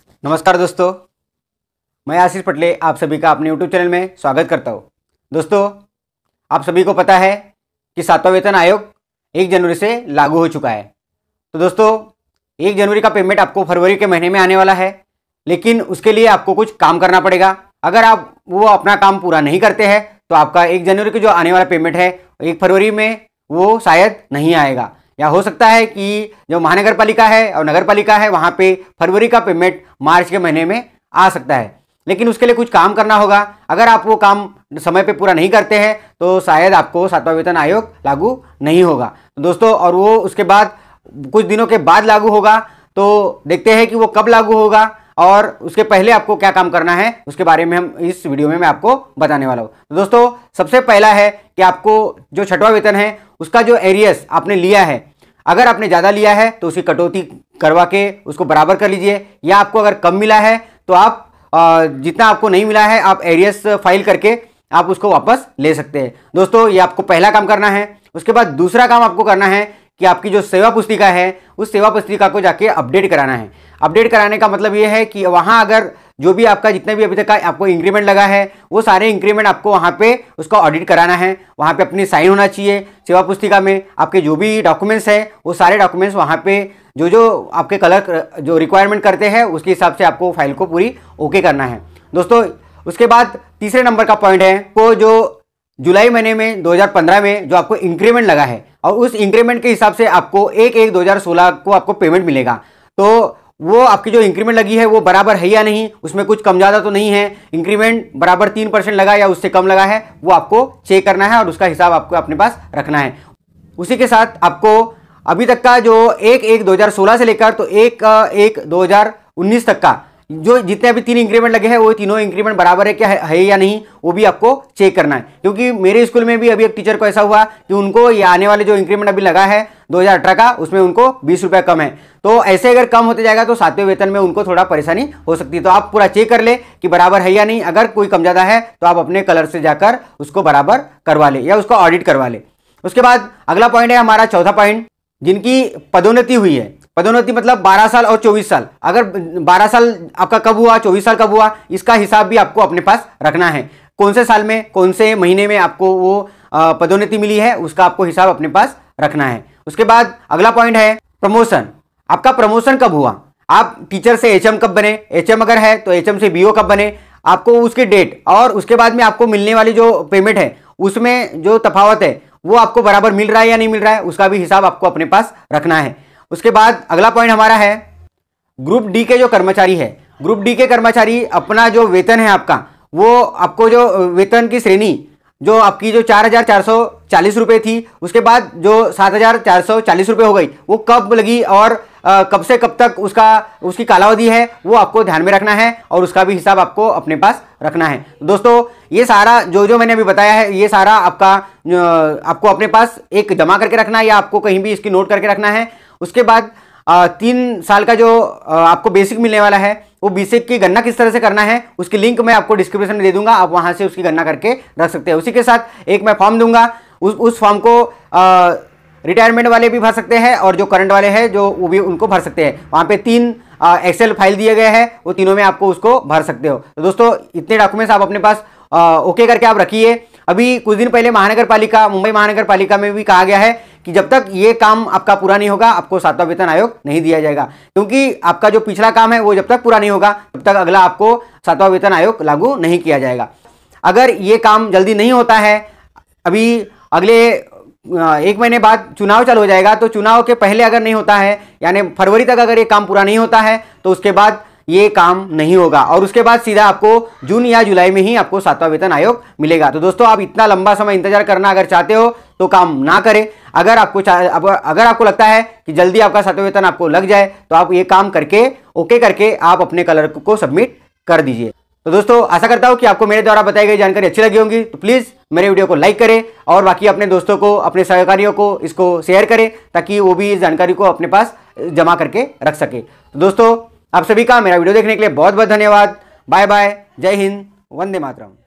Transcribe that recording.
नमस्कार दोस्तों, मैं आशीष पटले आप सभी का अपने YouTube चैनल में स्वागत करता हूं। दोस्तों, आप सभी को पता है कि 7वां वेतन आयोग 1 जनवरी से लागू हो चुका है। तो दोस्तों, 1 जनवरी का पेमेंट आपको फरवरी के महीने में आने वाला है, लेकिन उसके लिए आपको कुछ काम करना पड़ेगा। अगर आप वो अपना काम पूरा नहीं करते हैं तो आपका 1 जनवरी को जो आने वाला पेमेंट है 1 फरवरी में वो शायद नहीं आएगा, या हो सकता है कि जो महानगर पालिका है और नगर पालिका है वहाँ पे फरवरी का पेमेंट मार्च के महीने में आ सकता है। लेकिन उसके लिए कुछ काम करना होगा। अगर आप वो काम समय पे पूरा नहीं करते हैं तो शायद आपको 7वां वेतन आयोग लागू नहीं होगा। तो दोस्तों, और वो उसके बाद कुछ दिनों के बाद लागू होगा, तो देखते हैं कि वो कब लागू होगा और उसके पहले आपको क्या काम करना है उसके बारे में हम इस वीडियो में मैं आपको बताने वाला हूँ। तो दोस्तों, सबसे पहला है कि आपको जो 6वां वेतन है उसका जो एरियस आपने लिया है, अगर आपने ज़्यादा लिया है तो उसकी कटौती करवा के उसको बराबर कर लीजिए, या आपको अगर कम मिला है तो आप जितना आपको नहीं मिला है आप एरियस फाइल करके आप उसको वापस ले सकते हैं। दोस्तों, ये आपको पहला काम करना है। उसके बाद दूसरा काम आपको करना है कि आपकी जो सेवा पुस्तिका है उस सेवा पुस्तिका को जाके अपडेट कराना है। अपडेट कराने का मतलब ये है कि वहाँ अगर जो भी आपका जितने भी अभी तक का आपको इंक्रीमेंट लगा है वो सारे इंक्रीमेंट आपको वहाँ पे उसका ऑडिट कराना है। वहाँ पे अपनी साइन होना चाहिए सेवा पुस्तिका में। आपके जो भी डॉक्यूमेंट्स है वो सारे डॉक्यूमेंट्स वहाँ पे जो जो आपके कलर जो रिक्वायरमेंट करते हैं उसके हिसाब से आपको फाइल को पूरी ओके करना है। दोस्तों, उसके बाद तीसरे नंबर का पॉइंट है वो जो जुलाई महीने में 2015 में जो आपको इंक्रीमेंट लगा है और उस इंक्रीमेंट के हिसाब से आपको 1/1/2016 को आपको पेमेंट मिलेगा। तो वो आपकी जो इंक्रीमेंट लगी है वो बराबर है या नहीं, उसमें कुछ कम ज़्यादा तो नहीं है, इंक्रीमेंट बराबर 3% लगा या उससे कम लगा है, वो आपको चेक करना है और उसका हिसाब आपको अपने पास रखना है। उसी के साथ आपको अभी तक का जो 1/1/2016 से लेकर तो 1/1/2019 तक का जो जितने अभी 3 इंक्रीमेंट लगे हैं वो तीनों इंक्रीमेंट बराबर है क्या है या नहीं, वो भी आपको चेक करना है। क्योंकि मेरे स्कूल में भी अभी एक टीचर को ऐसा हुआ कि उनको ये आने वाले जो इंक्रीमेंट अभी लगा है 2018 का, उसमें उनको 20 रुपये कम है। तो ऐसे अगर कम होते जाएगा तो 7वें वेतन में उनको थोड़ा परेशानी हो सकती है। तो आप पूरा चेक कर ले कि बराबर है या नहीं। अगर कोई कम ज़्यादा है तो आप अपने कलर से जाकर उसको बराबर करवा ले या उसको ऑडिट करवा ले। उसके बाद अगला पॉइंट है हमारा चौथा पॉइंट, जिनकी पदोन्नति हुई है। पदोन्नति मतलब 12 साल और 24 साल। अगर 12 साल आपका कब हुआ, 24 साल कब हुआ, इसका हिसाब भी आपको अपने पास रखना है। कौन से साल में कौन से महीने में आपको वो पदोन्नति मिली है उसका आपको हिसाब अपने पास रखना है। उसके बाद अगला पॉइंट है प्रमोशन। आपका प्रमोशन कब हुआ, आप टीचर से एचएम कब बने, एचएम अगर है तो एचएम से बीओ कब बने, आपको उसकी डेट और उसके बाद में आपको मिलने वाली जो पेमेंट है उसमें जो तफावत है वो आपको बराबर मिल रहा है या नहीं मिल रहा है, उसका भी हिसाब आपको अपने पास रखना है। उसके बाद अगला पॉइंट हमारा है ग्रुप डी के जो कर्मचारी है। ग्रुप डी के कर्मचारी अपना जो वेतन है आपका, वो आपको जो वेतन की श्रेणी जो आपकी जो 4,440 रुपये थी उसके बाद जो 7,440 रुपये हो गई, वो कब लगी और कब से कब तक उसकी कालावधि है वो आपको ध्यान में रखना है और उसका भी हिसाब आपको अपने पास रखना है। दोस्तों, ये सारा जो मैंने अभी बताया है ये सारा आपको अपने पास एक जमा करके रखना है या आपको कहीं भी इसकी नोट करके रखना है। उसके बाद 3 साल का जो आपको बेसिक मिलने वाला है वो बेसिक की गणना किस तरह से करना है उसकी लिंक मैं आपको डिस्क्रिप्शन में दे दूंगा, आप वहां से उसकी गणना करके रख सकते हैं। उसी के साथ एक मैं फॉर्म दूंगा, उस फॉर्म को रिटायरमेंट वाले भी भर सकते हैं और जो करंट वाले हैं जो वो भी उनको भर सकते हैं। वहाँ पे 3 एक्सेल फाइल दिए गए हैं, वो तीनों में आपको उसको भर सकते हो। तो दोस्तों, इतने डॉक्यूमेंट्स आप अपने पास ओके करके आप रखिए। अभी कुछ दिन पहले मुंबई महानगर पालिका में भी कहा गया है कि जब तक ये काम आपका पूरा नहीं होगा आपको 7वां वेतन आयोग नहीं दिया जाएगा, क्योंकि आपका जो पिछला काम है वो जब तक पूरा नहीं होगा तब तक अगला आपको 7वां वेतन आयोग लागू नहीं किया जाएगा। अगर ये काम जल्दी नहीं होता है, अभी अगले 1 महीने बाद चुनाव चालू हो जाएगा, तो चुनाव के पहले अगर नहीं होता है यानी फरवरी तक अगर ये काम पूरा नहीं होता है तो उसके बाद ये काम नहीं होगा और उसके बाद सीधा आपको जून या जुलाई में ही आपको 7वां वेतन आयोग मिलेगा। तो दोस्तों, आप इतना लंबा समय इंतजार करना अगर चाहते हो तो काम ना करें। अगर आपको लगता है कि जल्दी आपका 7वां वेतन आपको लग जाए तो आप ये काम करके ओके करके आप अपने कलर को सबमिट कर दीजिए। तो दोस्तों, आशा करता हूं कि आपको मेरे द्वारा बताई गई जानकारी अच्छी लगी होगी। तो प्लीज़ मेरे वीडियो को लाइक करें और बाकी अपने दोस्तों को, अपने सहकारियों को इसको शेयर करें ताकि वो भी इस जानकारी को अपने पास जमा करके रख सके। तो दोस्तों, आप सभी का मेरा वीडियो देखने के लिए बहुत बहुत धन्यवाद। बाय बाय, जय हिंद, वंदे मातरम।